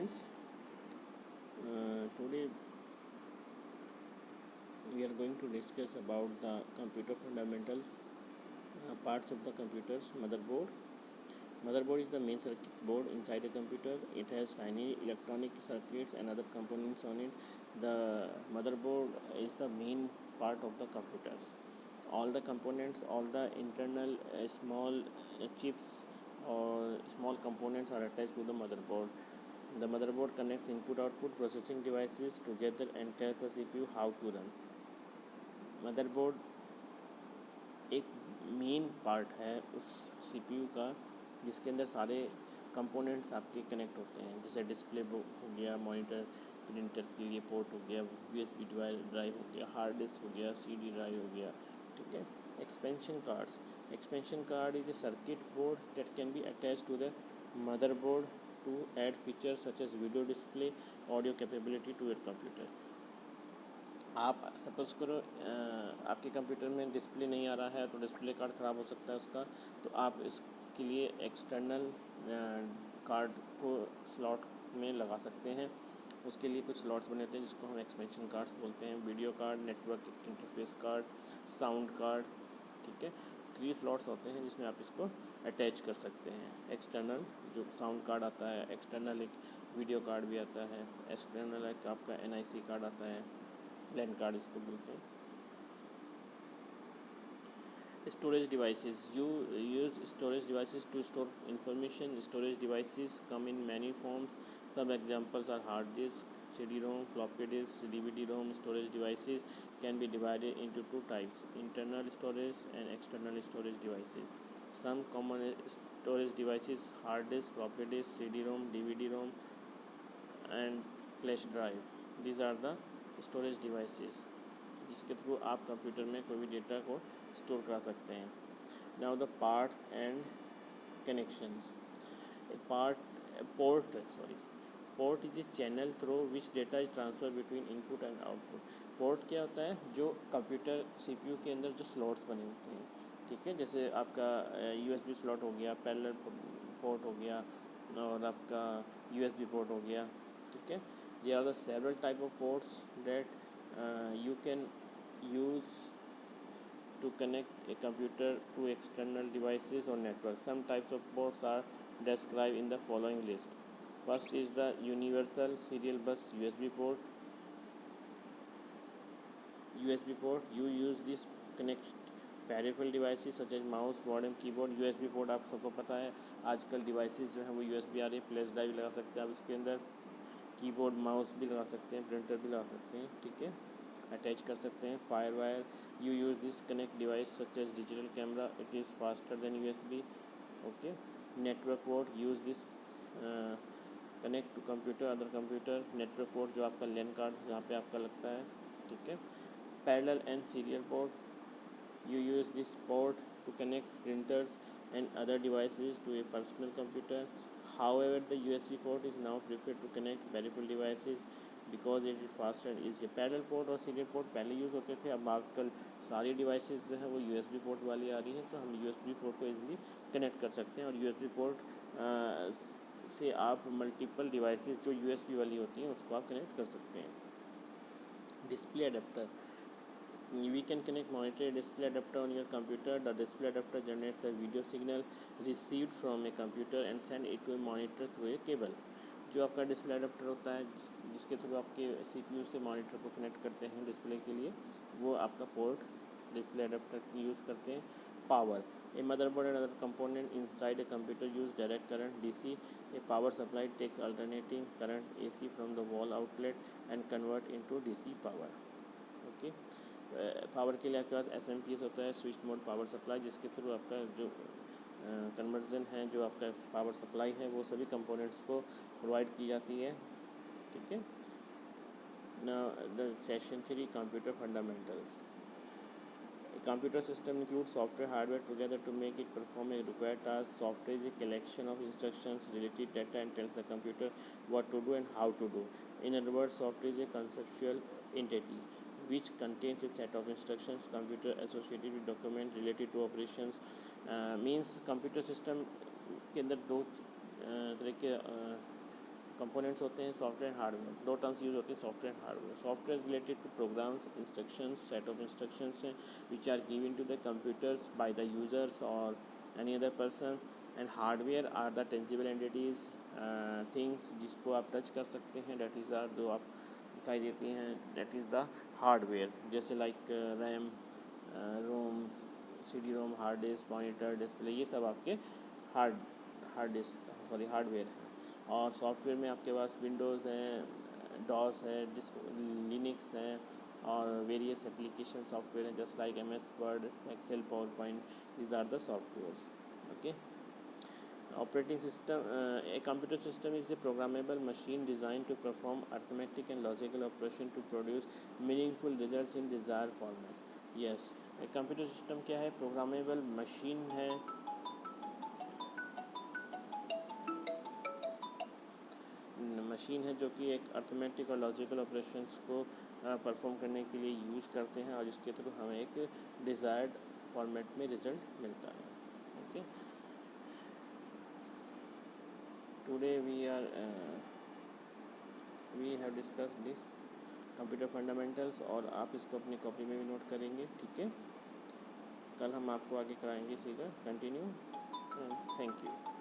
students, today we are going to discuss about the computer fundamentals, parts of the computer's motherboard. Motherboard is the main circuit board inside a computer. It has tiny electronic circuits and other components on it. The motherboard is the main part of the computers. All the components, all the internal small chips or small components are attached to the motherboard. The motherboard connects input-output processing devices together and tells the CPU how to run. Motherboard एक main part है उस CPU का जिसके अंदर सारे components आपके connect होते हैं, जैसे डिस्प्ले हो गया, मॉनिटर प्रिंटर के लिए पोर्ट हो गया, यूएसबी ड्राइव हो गया, हार्ड डिस्क हो गया, सीडी ड्राइव हो गया, ठीक है. Expansion card is a circuit board that can be attach to the motherboard to add features such as video display, audio capability to your computer. आप suppose करो आपके कंप्यूटर में डिस्प्ले नहीं आ रहा है तो डिस्प्ले कार्ड ख़राब हो सकता है उसका, तो आप इसके लिए एक्सटर्नल कार्ड को स्लॉट में लगा सकते हैं. उसके लिए कुछ स्लॉट्स बने होते हैं जिसको हम एक्सपेंशन कार्ड्स बोलते हैं. Video card, network interface card, sound card, ठीक है. 3 स्लॉट्स होते हैं जिसमें आप इसको अटैच कर सकते हैं. एक्सटर्नल जो साउंड कार्ड आता है, एक्सटर्नल एक वीडियो कार्ड भी आता है, एक्सटर्नल एक आपका NIC कार्ड आता है, लैन कार्ड इसको बोलते हैं. Storage devices. You use storage devices to store information. Storage devices come in many forms. Some examples are hard disk, CD-ROM, floppy disk, DVD-ROM. Storage devices can be divided into 2 types: internal storage and external storage devices. Some common storage devices: hard disk, floppy disk, CD-ROM, DVD-ROM, and flash drive. These are the storage devices जिसके through आप computer में कोई भी data को store करा सकते हैं. Now the parts and connections. Port is a channel through which data is transfer between input and output. Port क्या होता है? जो कंप्यूटर CPU के अंदर जो स्लॉट्स बने होते हैं, ठीक है. जैसे आपका USB स्लॉट हो गया, पैरेलल पोर्ट हो गया और आपका USB पोर्ट हो गया, ठीक है. There are the several type of ports that you can use to connect a computer to external devices or network. Some types of ports are described in the following list. First is the universal serial bus USB port. You use this connect peripheral devices such as mouse, modem, keyboard. USB port आप सबको पता है, आजकल devices जो है वो USB आ रही है, फ्लैश ड्राइव लगा सकते हैं आप इसके अंदर, कीबोर्ड माउस भी लगा सकते हैं, प्रिंटर भी लगा सकते हैं, ठीक है, अटैच कर सकते हैं. FireWire. You use this connect device such as digital camera. It is faster than USB. Okay. Network port. Use this connect to computer, other computer. Network port जो आपका लैन कार्ड जहाँ पे आपका लगता है, ठीक है. Parallel and serial port. You use this port to connect printers and other devices to a personal computer. However, the USB port is now prepared to connect peripheral devices because it is faster and easier. Parallel port और serial port पहले use होते थे, अब आजकल सारी devices जो है वो USB पोर्ट वाली आ रही हैं, तो हम USB पोर्ट को इजीली कनेक्ट कर सकते हैं. और USB पोर्ट से आप मल्टीपल डिवाइसेस जो USB वाली होती हैं उसको आप कनेक्ट कर सकते हैं. Display adapter. We can connect monitor display adapter on your computer. The display adapter generates the video signal received from a computer and send it to a monitor through a cable. जो आपका display adapter होता है जिसके through आपके CPU से monitor को connect करते हैं डिस्प्ले के लिए, वो आपका पोर्ट डिस्प्ले अडेप्टर यूज़ करते हैं. Power. A motherboard and other component inside a computer use direct current DC. A power supply takes alternating current AC from the wall outlet and convert into DC power. Okay. Power के लिए आपके पास SMPS होता है, switch mode power supply, जिसके through आपका जो conversion है, जो आपका पावर सप्लाई है, वो सभी कंपोनेंट्स को प्रोवाइड की जाती है, ठीक है. Now the session 3 computer fundamentals. A computer system includes software hardware together to make it perform a required task. Software is a collection of instructions, related data, and tells the computer what to do and how to do. In other words, software is a conceptual entity which contains a set of instructions, computer associated with document related to operations. Means computer system के अंदर दो तरह के components होते हैं software and hardware, दो terms use होते हैं software and hardware. Software related to programs, instructions, set of instructions हैं which are given to the computers by the users और any other person. And hardware are the tangible entities, things जिसको आप touch कर सकते हैं, that is are जो आप दिखाई देती हैं, डेट इज़ द हार्डवेयर। जैसे लाइक रैम, रोम, CD रोम, हार्ड डिस्क, मॉनिटर, डिस्प्ले, ये सब आपके हार्ड डिस्क सॉरी हार्डवेयर है। और सॉफ्टवेयर में आपके पास विंडोज़ हैं, डॉस है, लिनक्स है और वेरियस एप्लीकेशन सॉफ्टवेयर हैं just like MS Word, Excel, PowerPoint, these are the softwares. Okay, operating system, a computer system is a programmable machine designed to perform arithmetic and logical operation to produce meaningful results in desired format. Yes, a computer system क्या है? programmable machine है, machine है जो कि एक arithmetic और logical operations को perform करने के लिए यूज़ करते हैं और इसके थ्रू हमें एक डिज़ायर्ड फॉर्मेट में रिजल्ट मिलता है। Okay, today we have discussed this computer fundamentals, और आप इसको अपनी कॉपी में भी नोट करेंगे, ठीक है। कल हम आपको आगे कराएंगे सीधा कंटिन्यू। Thank you.